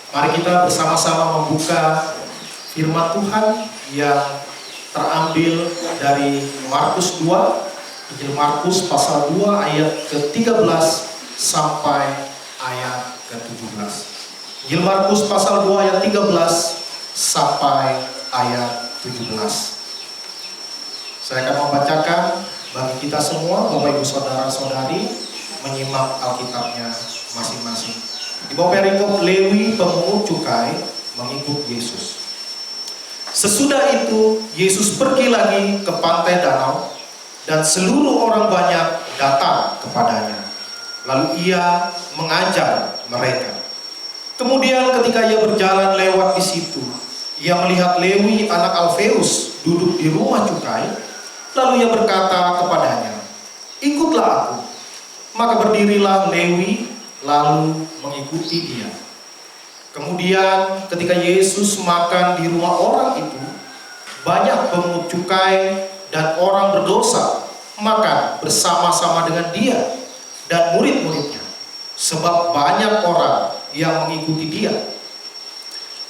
Mari kita bersama-sama membuka firman Tuhan yang terambil dari Markus 2, Injil Markus pasal 2 ayat ke-13 sampai ayat ke-17. Injil Markus pasal 2 ayat 13 sampai ayat 17. Saya akan membacakan bagi kita semua, Bapak Ibu Saudara-saudari, menyimak Alkitabnya masing-masing. Di bawah perikop Lewi pemungut cukai mengikut Yesus. Sesudah itu Yesus pergi lagi ke pantai danau dan seluruh orang banyak datang kepadanya. Lalu ia mengajar mereka. Kemudian ketika ia berjalan lewat di situ, ia melihat Lewi anak Alfeus duduk di rumah cukai. Lalu ia berkata kepadanya, "Ikutlah aku." Maka berdirilah Lewi lalu mengikuti dia. Kemudian ketika Yesus makan di rumah orang itu, banyak pemungut cukai dan orang berdosa makan bersama-sama dengan dia dan murid-muridnya, sebab banyak orang yang mengikuti dia.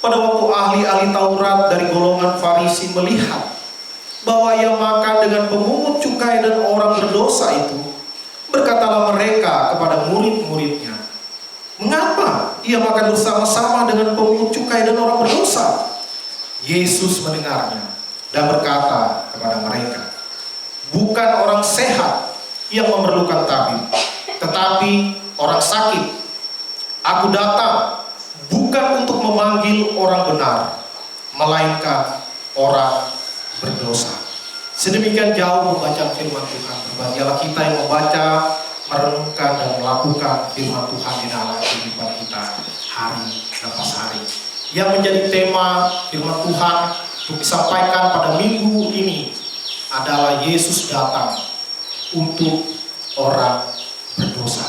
Pada waktu ahli-ahli Taurat dari golongan Farisi melihat bahwa ia makan dengan pemungut cukai dan orang berdosa itu, berkatalah mereka kepada murid-muridnya, "Mengapa ia makan bersama-sama dengan pemungut cukai dan orang berdosa?" Yesus mendengarnya dan berkata kepada mereka, "Bukan orang sehat yang memerlukan tabib, tetapi orang sakit. Aku datang bukan untuk memanggil orang benar, melainkan orang berdosa." Sedemikian jauh membaca firman Tuhan. Berbahagialah kita yang membaca, merenungkan dan melakukan firman Tuhan di dalam kehidupan kita hari lepas hari. Yang menjadi tema firman Tuhan untuk disampaikan pada minggu ini adalah Yesus datang untuk orang berdosa.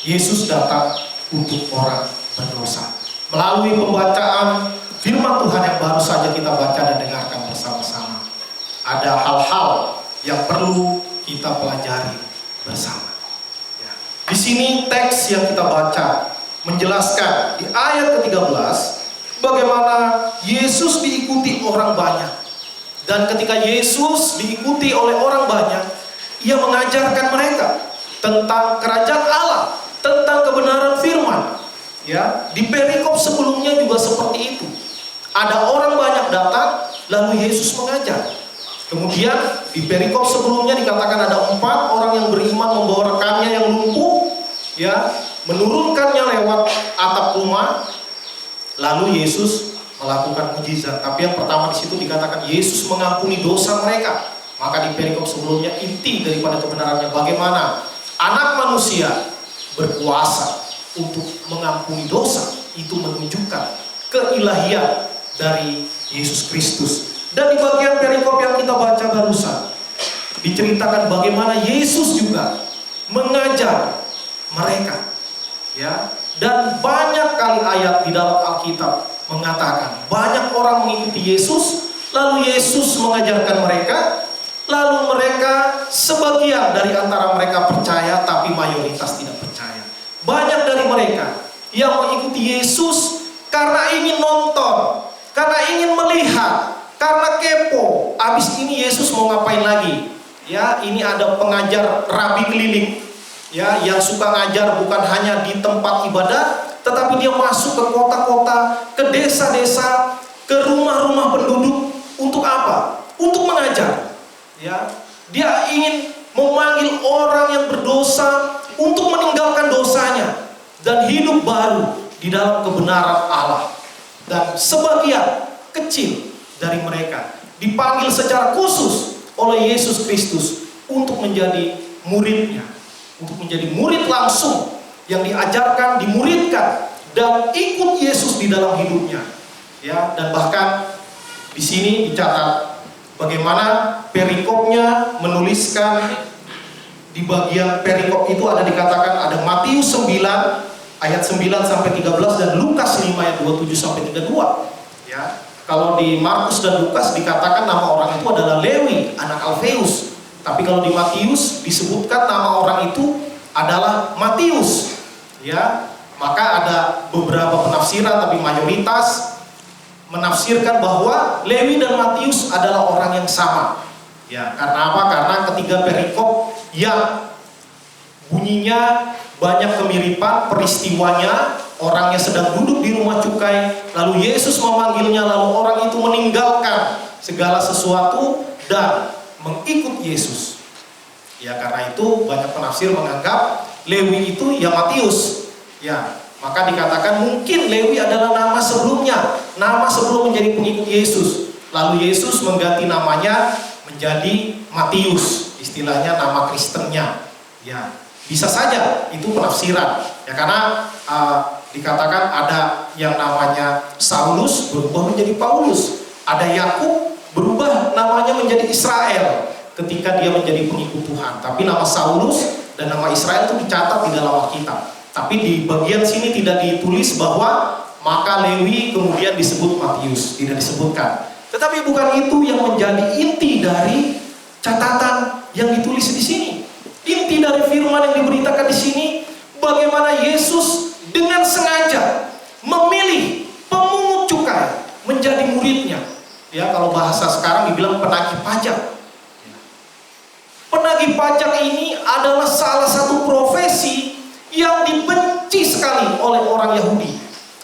Yesus datang untuk orang berdosa. Melalui pembacaan firman Tuhan yang baru saja kita baca dan dengarkan bersama-sama, ada hal-hal yang perlu kita pelajari bersama. Di sini teks yang kita baca menjelaskan di ayat ke-13 bagaimana Yesus diikuti orang banyak. Dan ketika Yesus diikuti oleh orang banyak, ia mengajarkan mereka tentang kerajaan Allah, tentang kebenaran firman. Ya, di perikop sebelumnya juga seperti itu. Ada orang banyak datang, lalu Yesus mengajar. Kemudian di perikop sebelumnya dikatakan ada 4 orang yang beriman membawa rekannya yang lumpuh, ya, menurunkannya lewat atap rumah. Lalu Yesus melakukan mujizat. Tapi yang pertama di situ dikatakan Yesus mengampuni dosa mereka. Maka di perikop sebelumnya inti daripada kebenarannya bagaimana Anak Manusia berkuasa untuk mengampuni dosa. Itu menunjukkan keilahian dari Yesus Kristus. Dan di bagian perikop yang kita baca barusan diceritakan bagaimana Yesus juga mengajar mereka, ya. Dan banyak kali ayat di dalam Alkitab mengatakan banyak orang mengikuti Yesus, lalu Yesus mengajarkan mereka, lalu mereka sebagian dari antara mereka percaya tapi mayoritas tidak percaya. Banyak dari mereka yang mengikuti Yesus karena ingin nonton, karena ingin melihat, karena kepo, abis ini Yesus mau ngapain lagi? Ya, ini ada pengajar rabi keliling, ya, yang suka ngajar bukan hanya di tempat ibadah, tetapi dia masuk ke kota-kota, ke desa-desa, ke rumah-rumah penduduk. Untuk apa? Untuk mengajar. Ya, dia ingin memanggil orang yang berdosa untuk meninggalkan dosanya dan hidup baru di dalam kebenaran Allah. Dan sebagian kecil dari mereka dipanggil secara khusus oleh Yesus Kristus untuk menjadi muridnya, untuk menjadi murid langsung yang diajarkan, dimuridkan dan ikut Yesus di dalam hidupnya. Ya, dan bahkan di sini dicatat bagaimana perikopnya menuliskan di bagian perikop itu ada dikatakan ada Matius 9 ayat 9 sampai 13 dan Lukas 5 ayat 27 sampai 32. Ya. Kalau di Markus dan Lukas dikatakan nama orang itu adalah Lewi, anak Alfeus. Tapi kalau di Matius disebutkan nama orang itu adalah Matius. Ya, Maka ada beberapa penafsiran, tapi mayoritas menafsirkan bahwa Lewi dan Matius adalah orang yang sama. Ya, karena apa? Karena ketiga perikop yang bunyinya banyak kemiripan peristiwanya, orangnya sedang duduk di rumah cukai, lalu Yesus memanggilnya, lalu orang itu meninggalkan segala sesuatu dan mengikut Yesus. Ya, karena itu banyak penafsir menganggap Lewi itu ya Matius. Ya, maka dikatakan mungkin Lewi adalah nama sebelumnya, nama sebelum menjadi pengikut Yesus. Lalu Yesus mengganti namanya menjadi Matius, istilahnya nama Kristennya. Ya, bisa saja itu penafsiran. Ya, karena dikatakan ada yang namanya Saulus berubah menjadi Paulus, ada Yakub berubah namanya menjadi Israel ketika dia menjadi pengikut Tuhan. Tapi nama Saulus dan nama Israel itu dicatat di dalam Alkitab. Tapi di bagian sini tidak ditulis bahwa maka Lewi kemudian disebut Matius, tidak disebutkan. Tetapi bukan itu yang menjadi inti dari catatan yang ditulis di sini. Inti dari firman yang diberitakan di sini, bagaimana Yesus dengan sengaja memilih pemungut cukai menjadi muridnya. Ya, kalau bahasa sekarang dibilang penagih pajak. Penagih pajak ini adalah salah satu profesi yang dibenci sekali oleh orang Yahudi.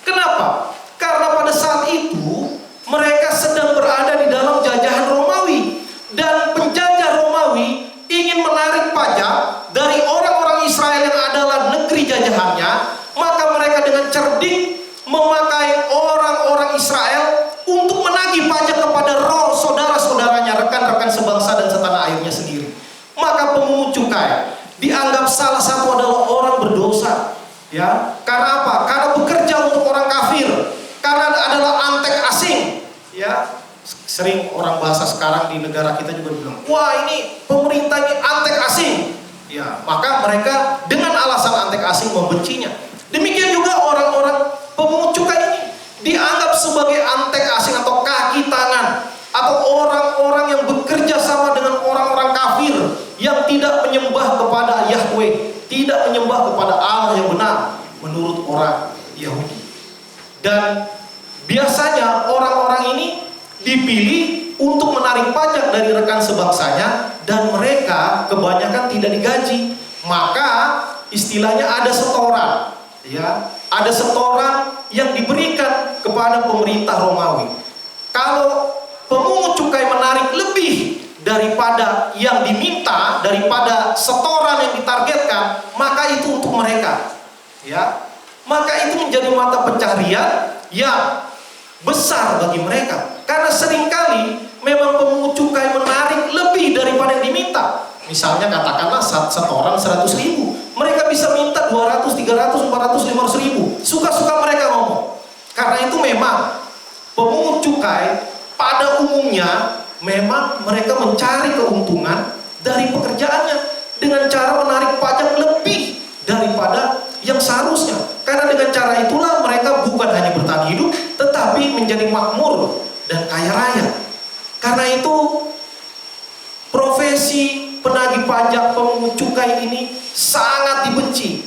Kenapa? Karena pada saat itu mereka sedang berada di dalam jajahan Romawi, dan penjajah Romawi ingin menarik pajak dari orang-orang Israel yang adalah negeri jajahannya. Maka mereka dengan cerdik memakai orang-orang Israel untuk menagih pajak kepada saudara-saudaranya, rekan-rekan sebangsa dan setanah airnya sendiri. Maka pemungut cukai dianggap salah satu adalah orang berdosa. Ya, karena apa? Karena bekerja untuk orang kafir, karena adalah antek asing. Ya, sering orang bahasa sekarang di negara kita juga bilang, wah ini pemerintah ini antek asing. Ya, maka mereka dengan alasan antek asing membencinya. Demikian juga orang-orang pemungut cukai ini dianggap sebagai antek asing atau kaki tangan, atau orang-orang yang bekerja sama dengan orang-orang kafir yang tidak menyembah kepada Yahweh, tidak menyembah kepada Allah yang benar menurut orang Yahudi. Dan biasanya orang-orang ini dipilih untuk menarik pajak dari rekan sebangsanya, dan mereka kebanyakan tidak digaji. Maka istilahnya ada setoran, ya, ada setoran yang diberikan kepada pemerintah Romawi. Kalau pemungut cukai menarik lebih daripada yang diminta, daripada setoran yang ditargetkan, maka itu untuk mereka. Ya, maka itu menjadi mata pencaharian yang besar bagi mereka. Karena seringkali memang pemungut cukai menarik lebih daripada yang diminta. Misalnya katakanlah setoran 100.000, mereka bisa minta 200, 300, 400, 500.000. Suka-suka mereka ngomong. Karena itu memang pemungut cukai pada umumnya memang mereka mencari keuntungan dari pekerjaannya dengan cara menarik pajak lebih daripada yang seharusnya. Karena dengan cara itulah mereka bukan hanya bertahan hidup, tetapi menjadi makmur dan kaya raya. Karena itu profesi penagih pajak, pemungut cukai ini sangat dibenci.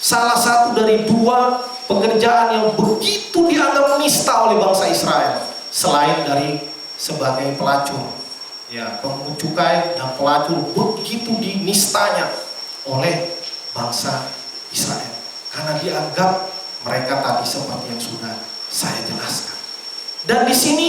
Salah satu dari dua pekerjaan yang begitu dianggap nista oleh bangsa Israel, selain dari sebagai pelacur. Ya, pemungut cukai dan pelacur begitu dinistanya oleh bangsa Israel, karena dianggap mereka tadi seperti yang sudah saya jelaskan. Dan di sini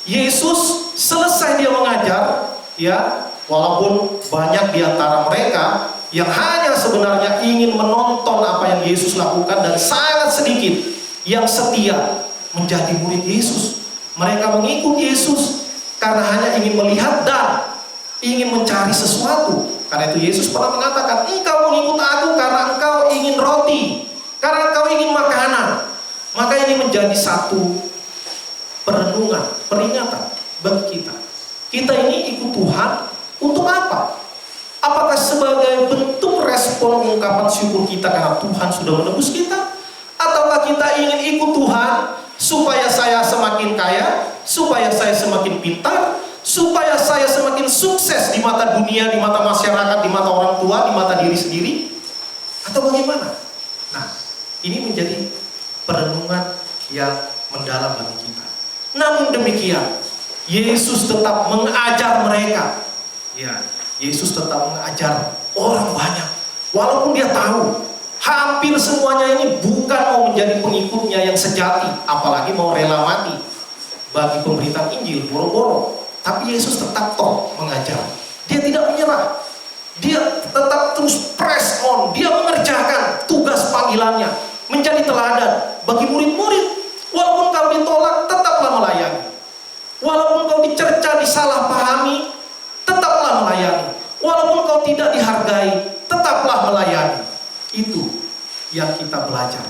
Yesus selesai dia mengajar, ya, walaupun banyak di antara mereka yang hanya sebenarnya ingin menonton apa yang Yesus lakukan, dan sangat sedikit yang setia menjadi murid Yesus. Mereka mengikut Yesus karena hanya ingin melihat dan ingin mencari sesuatu. Karena itu Yesus pernah mengatakan, engkau mengikut aku karena engkau ingin roti, karena engkau ingin makanan. Maka ini menjadi satu perenungan, peringatan bagi kita. Kita ini ikut Tuhan untuk apa? Apakah sebagai bentuk respon ungkapan syukur kita karena Tuhan sudah menebus kita? Ataukah kita ingin ikut Tuhan supaya saya semakin kaya, supaya saya semakin pintar, supaya saya semakin sukses di mata dunia, di mata masyarakat, di mata orang tua, di mata diri sendiri? Atau bagaimana? Nah, Ini menjadi perenungan yang mendalam bagi kita. Namun demikian, Yesus tetap mengajar mereka. Ya, Yesus tetap mengajar orang banyak. Walaupun dia tahu hampir semuanya ini bukan mau menjadi pengikutnya yang sejati, apalagi mau rela mati bagi pemberitaan Injil, boro-boro. Tapi Yesus tetap mengajar. Dia tidak menyerah. Dia tetap terus press on. Dia mengerjakan tugas panggilannya, menjadi teladan bagi murid-murid. Walaupun kau ditolak, tetaplah melayani. Walaupun kau dicerca, disalahpahami, tetaplah melayani. Walaupun kau tidak dihargai, tetaplah melayani. Itu yang kita belajar.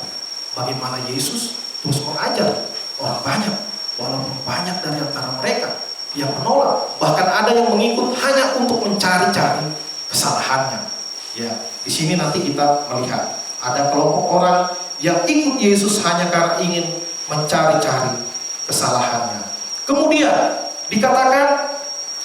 Bagaimana Yesus terus mengajar orang banyak. Walaupun banyak dari antara mereka yang menolak, bahkan ada yang mengikut hanya untuk mencari-cari kesalahannya. Ya, di sini nanti kita melihat ada kelompok orang yang ikut Yesus hanya karena ingin mencari-cari kesalahannya. Kemudian dikatakan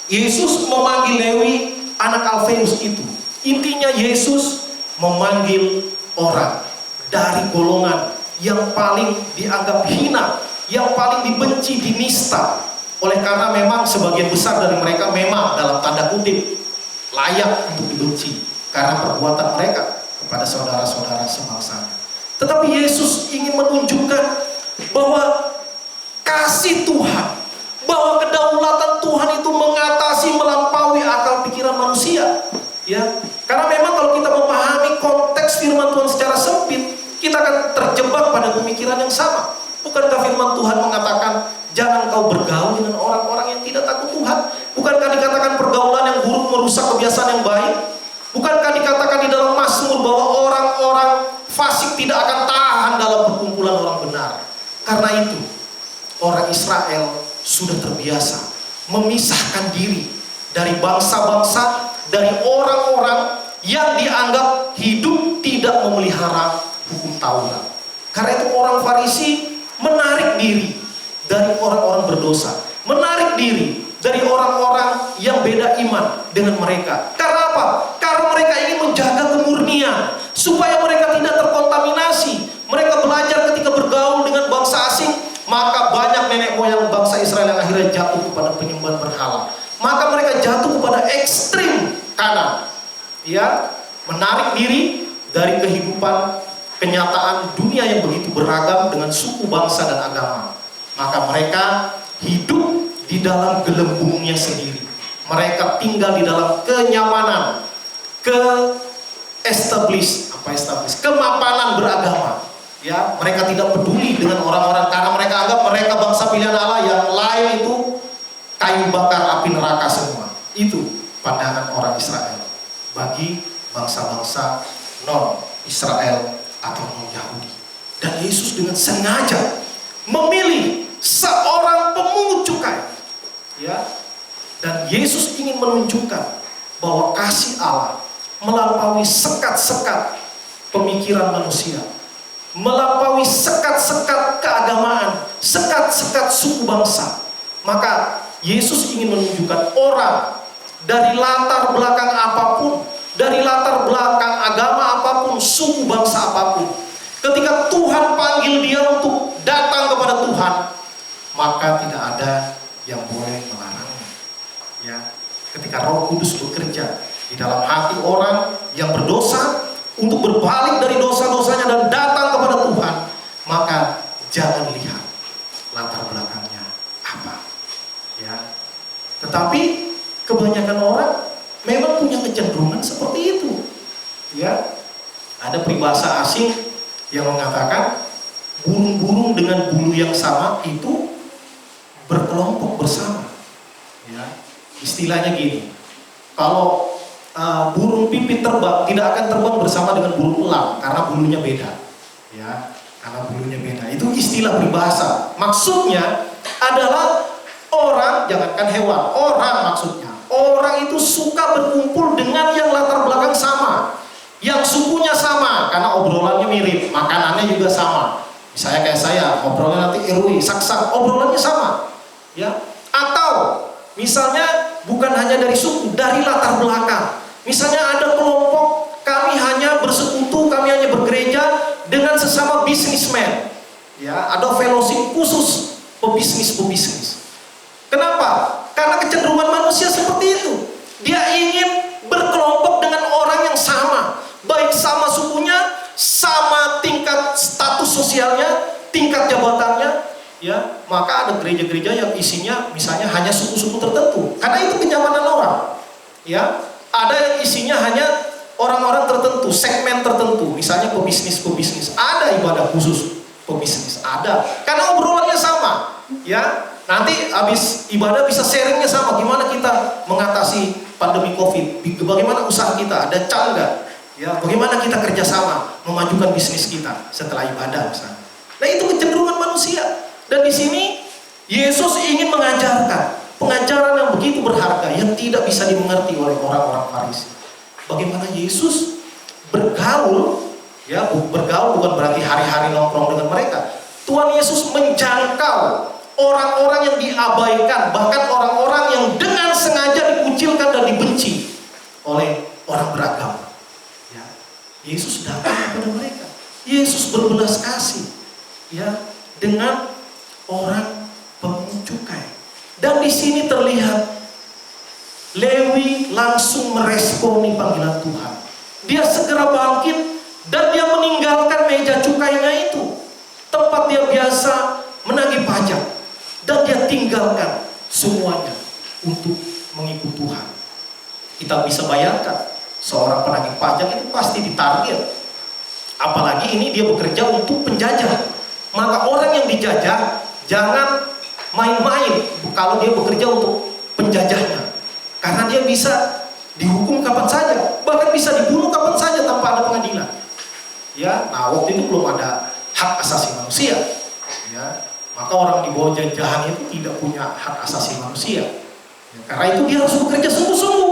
Yesus memanggil Lewi, anak Alfeus itu. Intinya Yesus memanggil orang dari golongan yang paling dianggap hina, yang paling dibenci, dinista. Oleh karena memang sebagian besar dari mereka memang dalam tanda kutip layak untuk dibenci karena perbuatan mereka kepada saudara-saudara sebangsanya. Tetapi Yesus ingin menunjukkan bahwa kasih Tuhan, bahwa kedaulatan Tuhan itu mengatasi, melampaui akal pikiran manusia. Ya, karena memang kalau kita memahami konteks firman Tuhan secara sempit, kita akan terjebak pada pemikiran yang sama. Bukankah firman Tuhan mengatakan jangan kau bergaul dengan orang-orang yang tidak takut Tuhan? Bukankah dikatakan pergaulan yang buruk merusak kebiasaan yang baik? Bukankah dikatakan di dalam Mazmur bahwa orang-orang fasik tidak akan tahan dalam perkumpulan orang benar? Karena itu orang Israel sudah terbiasa memisahkan diri dari bangsa-bangsa, dari orang-orang yang dianggap hidup tidak memelihara hukum Taurat. Karena itu orang Farisi menarik diri dari orang-orang berdosa, menarik diri dari orang-orang yang beda iman dengan mereka. Karena apa? Karena mereka ingin menjaga kemurnian supaya mereka tidak terkontaminasi. Mereka belajar ketika bergaul dengan bangsa asing, maka banyak nenek moyang bangsa Israel yang akhirnya jatuh kepada penyembahan berhala. Maka mereka jatuh kepada ekstrim kanan, ya, menarik diri dari kehidupan kenyataan dunia yang begitu beragam dengan suku, bangsa, dan agama. Maka mereka hidup di dalam gelembungnya sendiri. Mereka tinggal di dalam kenyamanan, kemapanan beragama. Ya, mereka tidak peduli dengan orang-orang karena mereka anggap mereka bangsa pilihan Allah, yang lain itu kayu bakar api neraka semua. Itu pandangan orang Israel bagi bangsa-bangsa non-Israel atau non-Yahudi. Dan Yesus dengan sengaja memilih seorang pemungut cukai. Ya. Dan Yesus ingin menunjukkan bahwa kasih Allah melampaui sekat-sekat pemikiran manusia, melampaui sekat-sekat keagamaan, sekat-sekat suku bangsa. Maka Yesus ingin menunjukkan orang dari latar belakang apapun, dari latar belakang agama apapun, suku bangsa apapun, ketika Tuhan panggil dia untuk datang kepada Tuhan, maka tidak ada yang boleh melarangnya. Ya, ketika Roh Kudus bekerja di dalam hati orang yang berdosa untuk berbalik dari dosa-dosanya dan datang kepada Tuhan, maka jangan lihat latar belakangnya apa. Ya, tetapi kebanyakan orang memang punya kecenderungan seperti itu. Ya, ada peribahasa asing yang mengatakan burung-burung dengan bulu yang sama itu berkelompok bersama. Ya, istilahnya gini, kalau burung pipit terbang tidak akan terbang bersama dengan burung elang karena bulunya beda. Ya, karena bulunya beda. Itu istilah peribahasa. Maksudnya adalah orang, jangankan hewan, orang maksudnya. Orang itu suka berkumpul dengan yang latar belakang sama, yang sukunya sama, karena obrolannya mirip, makanannya juga sama. Misalnya kayak saya, obrolannya nanti Irwi, Saksa, obrolannya sama. Ya, atau misalnya bukan hanya dari suku, dari latar belakang. Misalnya ada kelompok, kami hanya bersekutu, kami hanya bergereja dengan sesama businessman. Ya, ada fellowship khusus pebisnis. Kenapa? Karena kecenderungan manusia seperti itu. Dia ingin berkelompok dengan orang yang sama, baik sama sukunya, sama tingkat status sosialnya, tingkat jabatannya. Ya, maka ada gereja-gereja yang isinya misalnya hanya suku-suku tertentu, karena itu kenyamanan orang. Ya, ada yang isinya hanya orang-orang tertentu, segmen tertentu, misalnya pebisnis. Ada ibadah khusus pebisnis, ada. Karena obrolannya sama. Ya, nanti habis ibadah bisa sharingnya sama. Gimana kita mengatasi pandemi COVID? Bagaimana usaha kita? Ada can nggak? Ya, bagaimana kita kerjasama memajukan bisnis kita setelah ibadah misalnya. Nah, itu kecenderungan manusia. Dan di sini Yesus ingin mengajarkan pengajaran yang begitu berharga yang tidak bisa dimengerti oleh orang-orang Farisi. Bagaimana Yesus bergaul, ya, bergaul bukan berarti hari-hari nongkrong dengan mereka. Tuhan Yesus menjangkau orang-orang yang diabaikan, bahkan orang-orang yang dengan sengaja dikucilkan dan dibenci oleh orang beragama. Ya, Yesus datang kepada mereka. Yesus berbelas kasih, ya, dengan orang pemungut cukai. Dan di sini terlihat Lewi langsung meresponi panggilan Tuhan. Dia segera bangkit dan dia meninggalkan meja cukainya itu, tempat dia biasa menagih pajak, dan dia tinggalkan semuanya untuk mengikut Tuhan. Kita bisa bayangkan seorang penagih pajak itu pasti ditarget. Apalagi ini dia bekerja untuk penjajah. Maka orang yang dijajah jangan main-main kalau dia bekerja untuk penjajahnya. Karena dia bisa dihukum kapan saja, bahkan bisa dibunuh kapan saja tanpa ada pengadilan. Ya, nah waktu itu belum ada hak asasi manusia. Ya, maka orang di bawah jajahan itu tidak punya hak asasi manusia. Ya, karena itu dia harus bekerja sungguh-sungguh.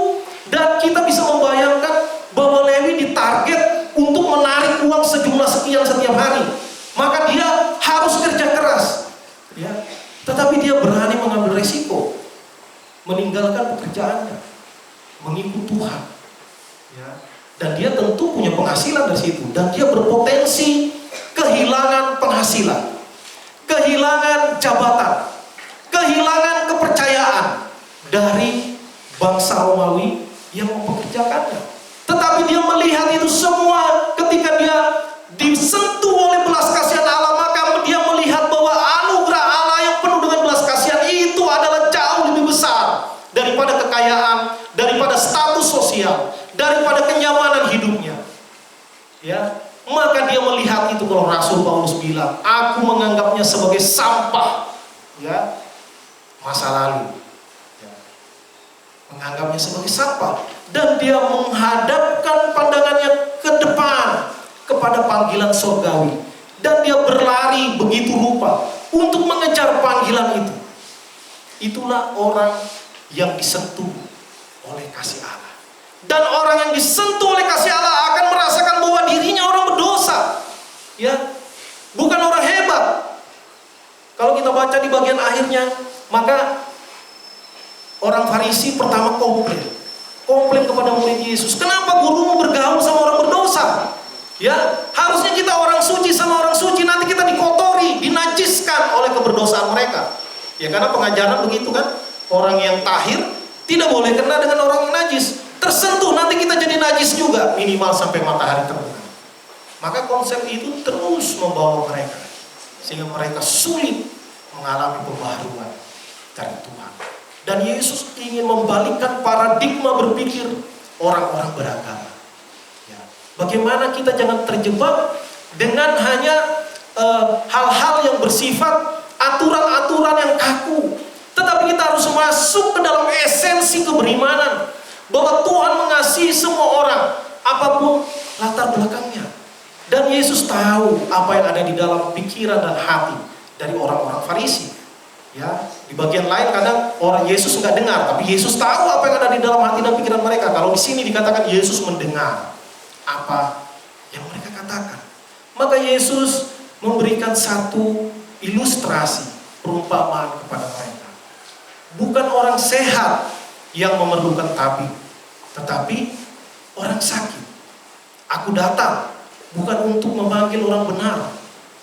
Dan kita bisa membayangkan bahwa Lewi ditarget untuk menarik uang sejumlah sekian setiap hari. Maka dia harus kerja keras. Ya, tetapi dia berani mengambil resiko, meninggalkan pekerjaannya, mengikut Tuhan. Ya. Dan dia tentu punya penghasilan dari situ. Dan dia berpotensi kehilangan penghasilan, kehilangan jabatan, kehilangan kepercayaan dari bangsa Romawi yang mempekerjakannya. Tetapi dia melihat itu semua ketika dia disentuh oleh belas kasihan Allah, maka dia melihat bahwa anugerah Allah yang penuh dengan belas kasihan itu adalah jauh lebih besar daripada kekayaan, daripada status sosial, daripada kenyamanan hidupnya. Ya, maka dia melihat itu. Kalau Rasul Paulus bilang, aku menganggapnya sebagai sampah, ya, masa lalu. Ya, menganggapnya sebagai sampah, dan dia menghadapkan pandangannya ke depan kepada panggilan surgawi, dan dia berlari begitu rupa untuk mengejar panggilan itu. Itulah orang yang disentuh oleh kasih Allah. Dan orang yang disentuh oleh kasih Allah akan merasakan bahwa dirinya orang berdosa. Ya, bukan orang hebat. Kalau kita baca di bagian akhirnya, maka orang Farisi pertama komplain kepada murid Yesus. Kenapa gurumu bergaul sama orang berdosa? Ya, harusnya kita orang suci sama orang suci, nanti kita dikotori, dinajiskan oleh keberdosaan mereka. Ya, karena pengajaran begitu kan. Orang yang tahir tidak boleh kena dengan orang yang najis. Tersentuh, nanti kita jadi najis juga, minimal sampai matahari terbenam. Maka konsep itu terus membawa mereka, sehingga mereka sulit mengalami pembaharuan dari Tuhan. Dan Yesus ingin membalikkan paradigma berpikir orang-orang beragama. Ya. Bagaimana kita jangan terjebak dengan hanya hal-hal yang bersifat aturan-aturan yang kaku, tetapi kita harus masuk ke dalam esensi keberimanan, bahwa Tuhan mengasihi semua orang, apapun latar belakangnya. Dan Yesus tahu apa yang ada di dalam pikiran dan hati dari orang-orang Farisi. Ya, di bagian lain kadang orang Yesus nggak dengar, tapi Yesus tahu apa yang ada di dalam hati dan pikiran mereka. Kalau di sini dikatakan Yesus mendengar apa yang mereka katakan, maka Yesus memberikan satu ilustrasi perumpamaan kepada mereka. Bukan orang sehat yang memerlukan tabib, tetapi orang sakit. Aku datang bukan untuk memanggil orang benar,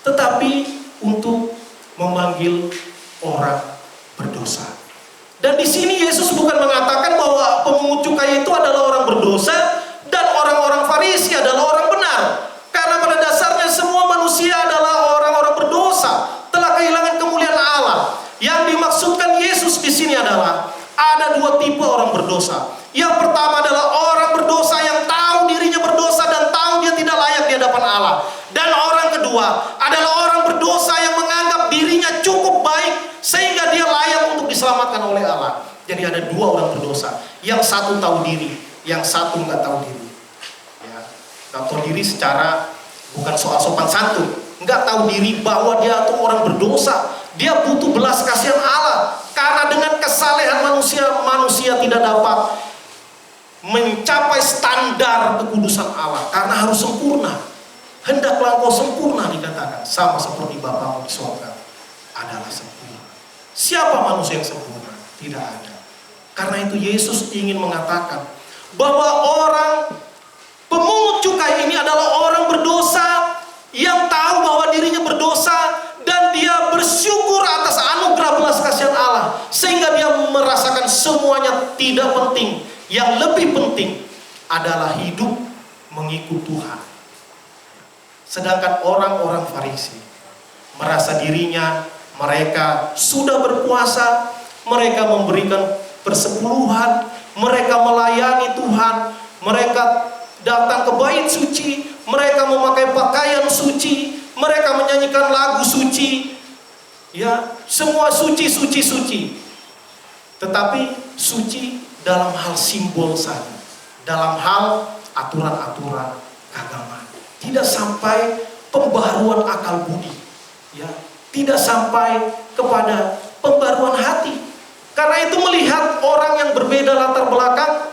tetapi untuk memanggil orang berdosa. Dan di sini Yesus bukan mengatakan bahwa pemungut cukai itu adalah orang berdosa dan orang-orang Farisi adalah orang benar. Karena pada dasarnya semua manusia adalah orang-orang berdosa, telah kehilangan kemuliaan Allah. Yang dimaksudkan Yesus di sini adalah ada dua tipe orang berdosa. Yang pertama adalah orang berdosa yang tahu dirinya berdosa dan tahu dia tidak layak di hadapan Allah. Dan orang kedua adalah orang berdosa yang menganggap dirinya cukup baik sehingga dia layak untuk diselamatkan oleh Allah. Jadi ada dua orang berdosa. Yang satu tahu diri, yang satu nggak tahu diri. Ya, tahu diri secara bukan soal sopan santun, nggak tahu diri bahwa dia itu orang berdosa. Dia butuh belas kasihan Allah. Karena dengan kesalehan manusia tidak dapat mencapai standar kekudusan Allah. Karena harus sempurna. Hendaklah engkau sempurna dikatakan, sama seperti Bapamu di surga adalah sempurna. Siapa manusia yang sempurna? Tidak ada. Karena itu Yesus ingin mengatakan bahwa orang pemungut cukai ini adalah orang berdosa yang tahu bahwa dirinya berdosa dan dia bersyukur atas anugerah belas kasihan Allah sehingga dia merasakan semuanya tidak penting. Yang lebih penting adalah hidup mengikut Tuhan. Sedangkan orang-orang Farisi merasa dirinya mereka sudah berpuasa, mereka memberikan persepuluhan, mereka melayani Tuhan, mereka datang ke bait suci, mereka memakai pakaian suci, mereka menyanyikan lagu suci, ya, semua suci, suci, suci. Tetapi suci dalam hal simbol saja, dalam hal aturan-aturan keagamaan. Tidak sampai pembaharuan akal budi, ya, tidak sampai kepada pembaruan hati. Karena itu melihat orang yang berbeda latar belakang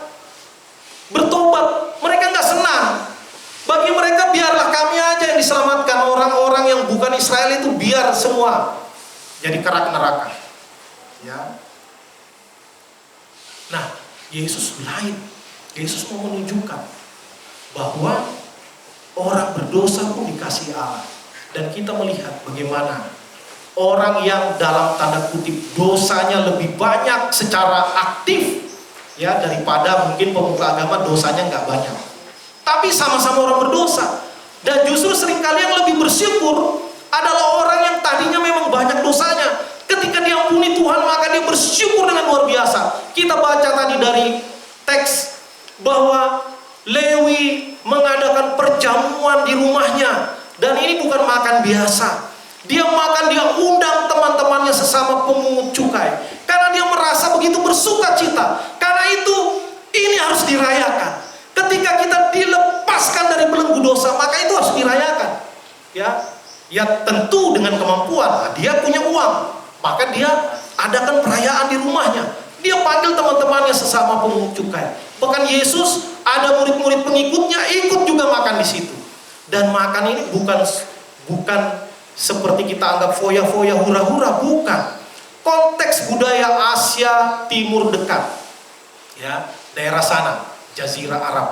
bertobat, mereka nggak senang. Bagi mereka biarlah kami aja yang diselamatkan, orang-orang yang bukan Israel itu biar semua jadi kerak neraka. Ya. Nah, Yesus lain. Yesus mau menunjukkan bahwa orang berdosa pun dikasihi Allah. Dan kita melihat bagaimana orang yang dalam tanda kutip dosanya lebih banyak secara aktif, ya, daripada mungkin pemuka agama dosanya nggak banyak. Tapi sama-sama orang berdosa. Dan justru seringkali yang lebih bersyukur adalah orang yang tadinya memang banyak dosanya. Ketika diampuni Tuhan maka dia bersyukur dengan luar biasa. Kita baca tadi dari teks bahwa Lewi mengadakan perjamuan di rumahnya. Dan ini bukan makan biasa. Dia makan, dia undang teman-temannya sesama pemungut cukai. Karena dia merasa begitu bersuka cita. Karena itu ini harus dirayakan. Ketika kita dilepaskan dari belenggu dosa, maka itu harus dirayakan. Ya tentu dengan kemampuan. Nah, dia punya uang, maka dia adakan perayaan di rumahnya. Dia panggil teman-temannya sesama pemungut cukai. Bahkan Yesus ada murid-murid pengikutnya ikut juga makan di situ. Dan makan ini bukan seperti kita anggap foya-foya hura-hura, bukan. Konteks budaya Asia Timur dekat, ya, daerah sana, Jazirah Arab.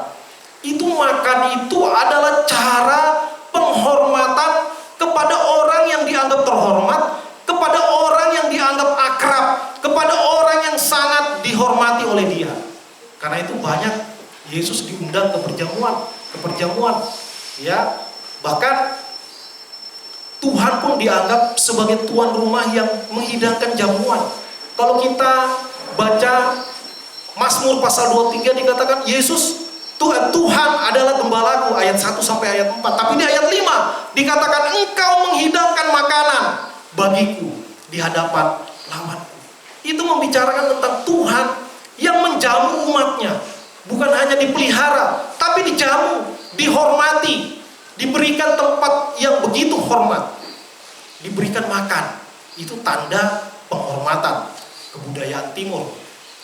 Itu makan itu adalah cara penghormatan kepada orang yang dianggap terhormat, kepada orang yang dianggap akrab, kepada orang yang sangat dihormati oleh dia. Karena itu banyak Yesus diundang ke perjamuan, ya. Bahkan Tuhan pun dianggap sebagai tuan rumah yang menghidangkan jamuan. Kalau kita baca Mazmur pasal 23 dikatakan Yesus Tuhan adalah gembalaku, ayat 1 sampai ayat 4. Tapi di ayat 5 dikatakan engkau menghidangkan makanan bagiku di hadapan lawanku. Itu membicarakan tentang Tuhan yang menjamu umatnya. Bukan hanya dipelihara, tapi dijamu, dihormati, diberikan tempat yang begitu hormat, diberikan makan. Itu tanda penghormatan kebudayaan timur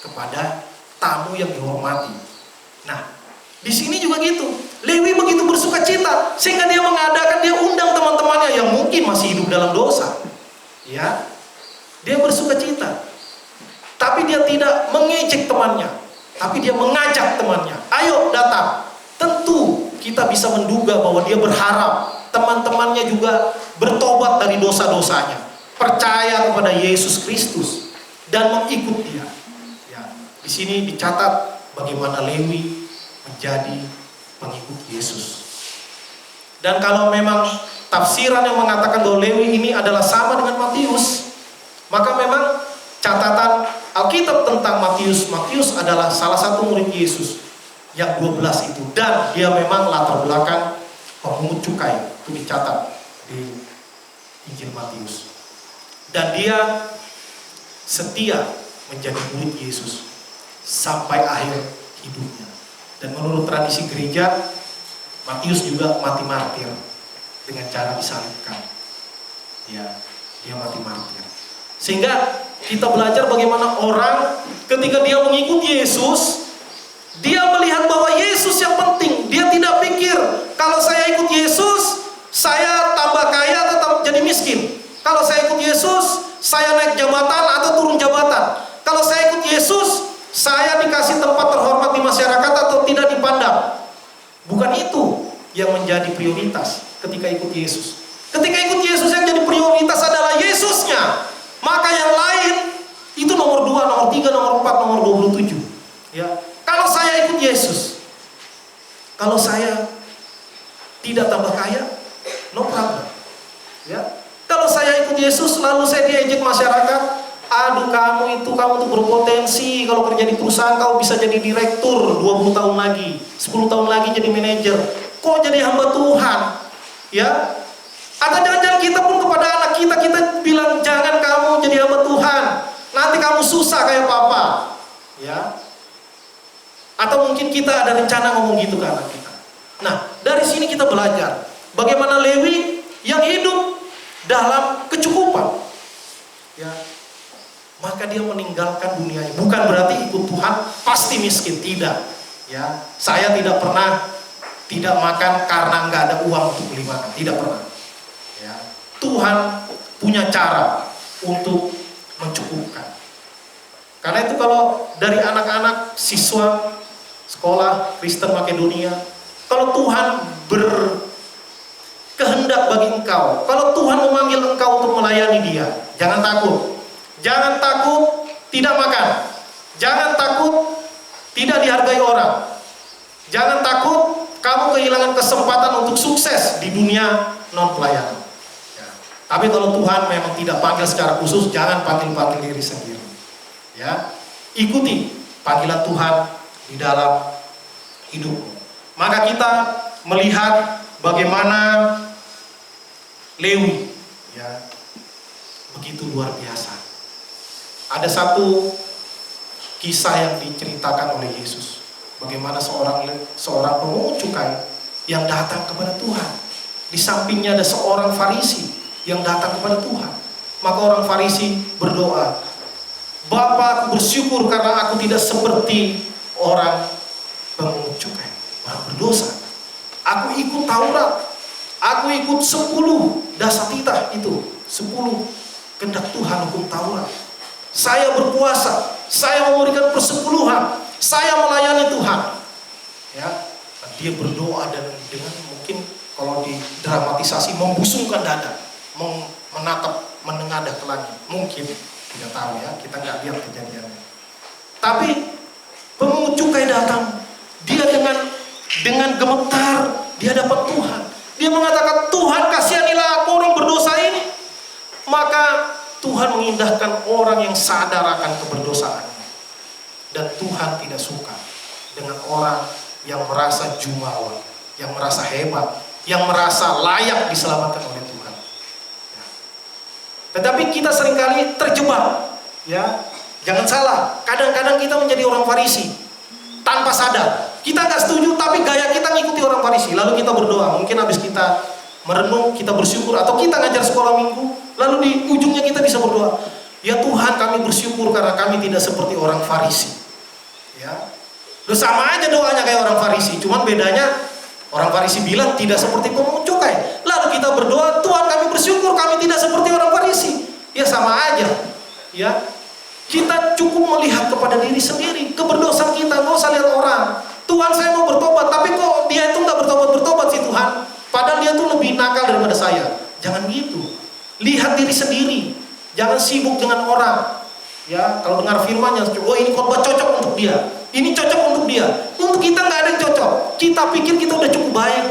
kepada tamu yang dihormati. Nah, di sini juga gitu. Lewi begitu bersuka cita sehingga dia mengadakan, dia undang teman-temannya yang mungkin masih hidup dalam dosa. Ya. Dia bersuka cita. Tapi dia tidak mengejek temannya, tapi dia mengajak temannya. Ayo datang. Tentu kita bisa menduga bahwa dia berharap teman-temannya juga bertobat dari dosa-dosanya, percaya kepada Yesus Kristus dan mengikut Dia. Ya, di sini dicatat bagaimana Lewi menjadi pengikut Yesus. Dan kalau memang tafsiran yang mengatakan bahwa Lewi ini adalah sama dengan Matius, maka memang catatan Alkitab tentang Matius adalah salah satu murid Yesus yang 12 itu, dan dia memang latar belakang pemungut cukai, itu dicatat di Injil Matius. Dan dia setia menjadi murid Yesus sampai akhir hidupnya. Dan menurut tradisi gereja, Matius juga mati martir dengan cara disalibkan. Ya, dia mati martir. Sehingga kita belajar bagaimana orang ketika dia mengikut Yesus, dia melihat bahwa Yesus yang penting. Dia tidak pikir kalau saya ikut Yesus, saya tambah kaya atau jadi miskin. Kalau saya ikut Yesus, saya naik jabatan atau turun jabatan. Kalau saya ikut Yesus, saya dikasih tempat terhormat di masyarakat atau tidak dipandang. Bukan itu yang menjadi prioritas ketika ikut Yesus. Ketika ikut Yesus yang jadi prioritas adalah Yesusnya. Maka yang lain itu nomor 2, nomor 3, nomor 4, nomor 27. Ya. Kalau saya ikut Yesus, kalau saya tidak tambah kaya, no problem. Ya. Kalau saya ikut Yesus lalu saya diejek masyarakat, aduh kamu tuh berpotensi, kalau kerja di perusahaan kau bisa jadi direktur 20 tahun lagi, 10 tahun lagi jadi manajer. Kok jadi hamba Tuhan? Ya. Atau jangan-jangan kita pun kepada anak kita bilang jangan kamu jadi hamba Tuhan, nanti kamu susah kayak papa. Ya. Atau mungkin kita ada rencana ngomong gitu ke anak kita. Nah, dari sini kita belajar bagaimana Lewi yang hidup dalam kecukupan. Ya. Maka dia meninggalkan dunianya. Bukan berarti ikut Tuhan pasti miskin, tidak. Ya, saya tidak pernah tidak makan karena nggak ada uang untuk beli makan, tidak pernah. Ya, Tuhan punya cara untuk mencukupkan. Karena itu kalau dari anak-anak siswa sekolah Kristen Makedonia, kalau Tuhan berkehendak bagi engkau, kalau Tuhan memanggil engkau untuk melayani Dia, jangan takut. Jangan takut tidak makan. Jangan takut tidak dihargai orang. Jangan takut kamu kehilangan kesempatan untuk sukses di dunia non-pelayanan. Ya. Tapi kalau Tuhan memang tidak panggil secara khusus, jangan panggil diri sendiri. Ya. Ikuti panggilan Tuhan di dalam hidupmu. Maka kita melihat bagaimana Lewi, ya, begitu luar biasa. Ada satu kisah yang diceritakan oleh Yesus, bagaimana seorang pemungut cukai yang datang kepada Tuhan. Di sampingnya ada seorang Farisi yang datang kepada Tuhan. Maka orang Farisi berdoa, Bapa, aku bersyukur karena aku tidak seperti orang pemungut cukai, orang berdosa. Aku ikut Taurat, aku ikut 10 dasatitah itu, 10 kehendak Tuhan, hukum Taurat. Saya berpuasa, saya memberikan persepuluhan, saya melayani Tuhan. Ya, dia berdoa dan dengan mungkin kalau didramatisasi membusungkan dada, menatap, menengadah ke langit. Mungkin tidak tahu ya, kita nggak lihat kejadiannya. Tapi pemungut cukai datang, dia dengan gemetar di hadapan Tuhan. Dia mengatakan, Tuhan kasihanilah aku orang berdosa ini. Maka Tuhan mengindahkan orang yang sadar akan keberdosaannya. Dan Tuhan tidak suka dengan orang yang merasa jumawa, yang merasa hebat, yang merasa layak diselamatkan oleh Tuhan. Ya. Tetapi kita seringkali terjebak. Ya, jangan salah. Kadang-kadang kita menjadi orang Farisi tanpa sadar. Kita nggak setuju, tapi gaya kita ngikuti orang Farisi. Lalu kita berdoa. Mungkin habis kita merenung, kita bersyukur, atau kita ngajar sekolah minggu, lalu di ujungnya kita bisa berdoa, ya Tuhan, kami bersyukur karena kami tidak seperti orang Farisi. Ya, sama aja doanya kayak orang Farisi, cuman bedanya orang Farisi bilang tidak seperti pemungut cukai. Lalu kita berdoa, Tuhan, kami bersyukur kami tidak seperti orang Farisi. Ya sama aja. Ya, kita cukup melihat kepada diri sendiri, keberdosaan kita, nggak usah lihat orang. Tuhan, saya mau bertobat, tapi kok dia itu nggak bertobat sih Tuhan. Padahal dia tuh lebih nakal daripada saya. Jangan gitu. Lihat diri sendiri. Jangan sibuk dengan orang. Ya, kalau dengar firman yang oh ini khotbah cocok untuk dia. Ini cocok untuk dia. Untuk kita nggak ada yang cocok. Kita pikir kita udah cukup baik.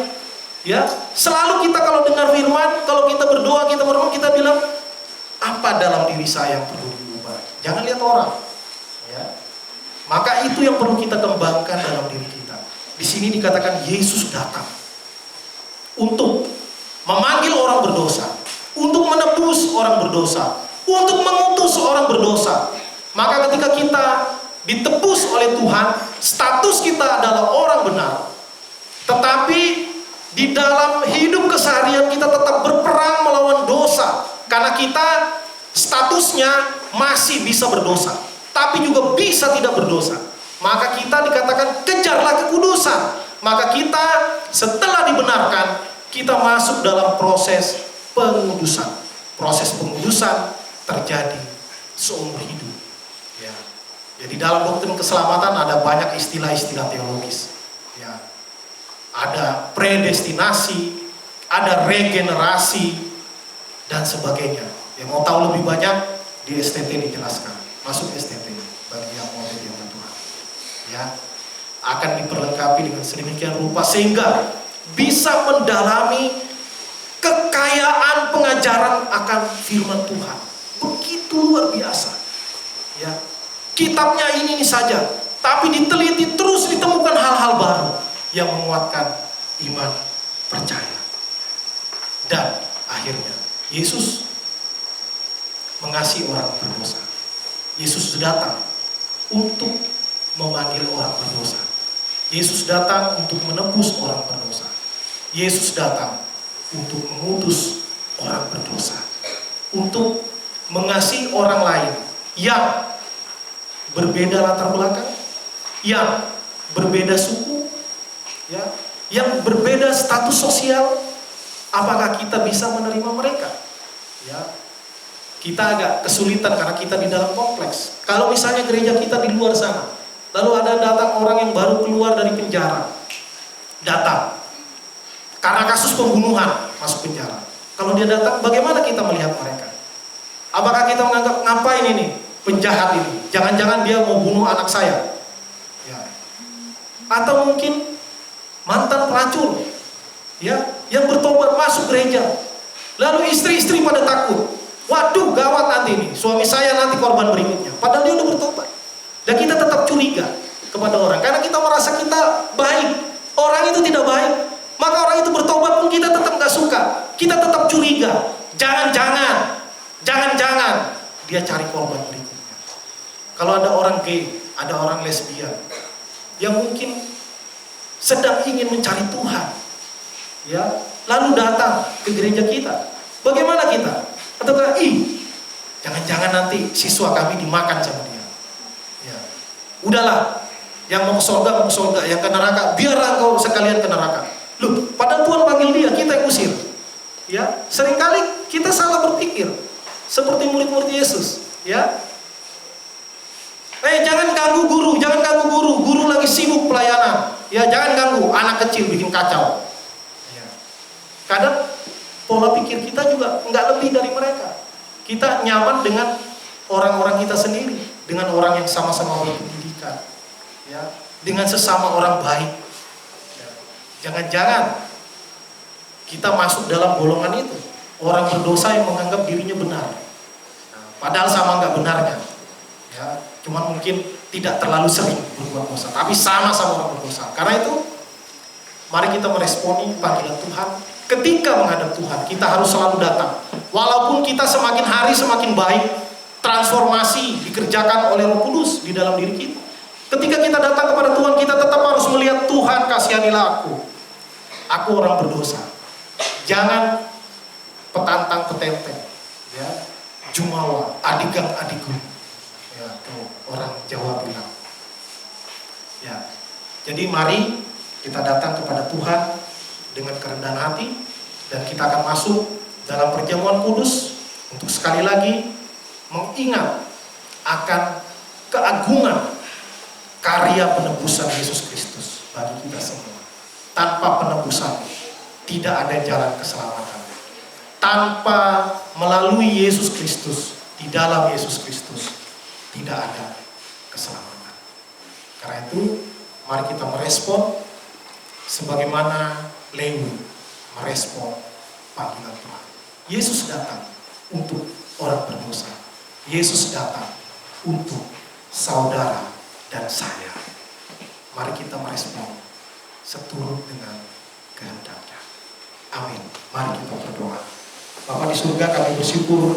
Ya, selalu kita kalau dengar firman, kalau kita berdoa, kita berdoa, kita bilang apa dalam diri saya yang perlu diubah. Jangan lihat orang. Ya. Maka itu yang perlu kita kembangkan dalam diri kita. Di sini dikatakan Yesus datang untuk memanggil orang berdosa, untuk menebus orang berdosa, untuk mengutus orang berdosa. Maka ketika kita ditebus oleh Tuhan, status kita adalah orang benar. Tetapi di dalam hidup keseharian kita tetap berperang melawan dosa. Karena kita statusnya masih bisa berdosa, tapi juga bisa tidak berdosa. Maka kita dikatakan kejarlah kekudusan. Maka kita setelah dibenarkan, kita masuk dalam proses pengudusan. Proses pengudusan terjadi seumur hidup. Ya. Jadi dalam doktrin keselamatan ada banyak istilah-istilah teologis. Ya. Ada predestinasi, ada regenerasi, dan sebagainya. Yang mau tahu lebih banyak di STT dijelaskan. Masuk STT bagi yang mau jadi anak Tuhan. Ya. Akan diperlengkapi dengan sedemikian rupa sehingga bisa mendalami kekayaan pengajaran akan firman Tuhan. Begitu luar biasa. Ya. Kitabnya ini saja, tapi diteliti terus ditemukan hal-hal baru yang menguatkan iman percaya. Dan akhirnya Yesus mengasihi orang berdosa. Yesus datang untuk memanggil orang berdosa. Yesus datang untuk menebus orang berdosa. Yesus datang untuk mengutus orang berdosa, untuk mengasihi orang lain yang berbeda latar belakang, yang berbeda suku, ya, yang berbeda status sosial. Apakah kita bisa menerima mereka? Ya, kita agak kesulitan karena kita di dalam kompleks. Kalau misalnya gereja kita di luar sana, lalu ada datang orang yang baru keluar dari penjara, datang karena kasus pembunuhan masuk penjara. Kalau dia datang, bagaimana kita melihat mereka? Apakah kita menganggap ngapain ini penjahat ini? Jangan-jangan dia mau bunuh anak saya? Ya. Atau mungkin mantan pelacur, ya, yang bertobat masuk gereja. Lalu istri-istri pada takut. Waduh, gawat nanti nih, suami saya nanti korban berikutnya. Padahal dia udah bertobat. Dan kita tetap curiga kepada orang karena kita merasa kita baik. Orang itu tidak baik. Maka orang itu bertobat pun kita tetap gak suka. Kita tetap curiga. Jangan-jangan dia cari korban berikutnya. Kalau ada orang gay, ada orang lesbian yang mungkin sedang ingin mencari Tuhan, ya, lalu datang ke gereja kita, bagaimana kita? Ataukah jangan-jangan nanti siswa kami dimakan sama dia. Ya. Udahlah, yang mau ke surga, yang ke neraka, biarlah kau sekalian ke neraka. Loh, padahal Tuhan panggil dia, kita yang usir. Ya, seringkali kita salah berpikir seperti murid-murid Yesus, ya. Jangan ganggu guru, guru lagi sibuk pelayanan. Ya, jangan ganggu anak kecil bikin kacau. Ya. Kadang pola pikir kita juga nggak lebih dari mereka. Kita nyaman dengan orang-orang kita sendiri, dengan orang yang sama-sama berpendidikan, ya, dengan sesama orang baik. Ya. Jangan-jangan kita masuk dalam golongan itu, orang berdosa yang menganggap dirinya benar, nah, padahal sama nggak benarnya. Ya, cuman mungkin tidak terlalu sering berbuat dosa, tapi sama-sama orang berdosa. Karena itu, mari kita meresponi panggilan Tuhan. Ketika menghadap Tuhan, kita harus selalu datang. Walaupun kita semakin hari semakin baik, transformasi dikerjakan oleh Roh Kudus di dalam diri kita. Ketika kita datang kepada Tuhan, kita tetap harus melihat Tuhan, kasihanilah aku. Aku orang berdosa. Jangan petantang petenteng, ya, jumawa, adigang adigu. Ya, tuh orang Jawa bilang. Ya, jadi mari kita datang kepada Tuhan dengan kerendahan hati, dan kita akan masuk dalam perjamuan kudus untuk sekali lagi mengingat akan keagungan karya penebusan Yesus Kristus bagi kita semua. Tanpa penebusan tidak ada jalan keselamatan. Tanpa melalui Yesus Kristus, di dalam Yesus Kristus, tidak ada keselamatan. Karena itu, mari kita merespon sebagaimana Lewi merespon panggilan Tuhan. Yesus datang untuk orang berdosa. Yesus datang untuk saudara dan saya. Mari kita merespon seturut dengan kehendaknya. Amin. Mari kita berdoa. Bapa di surga, kami bersyukur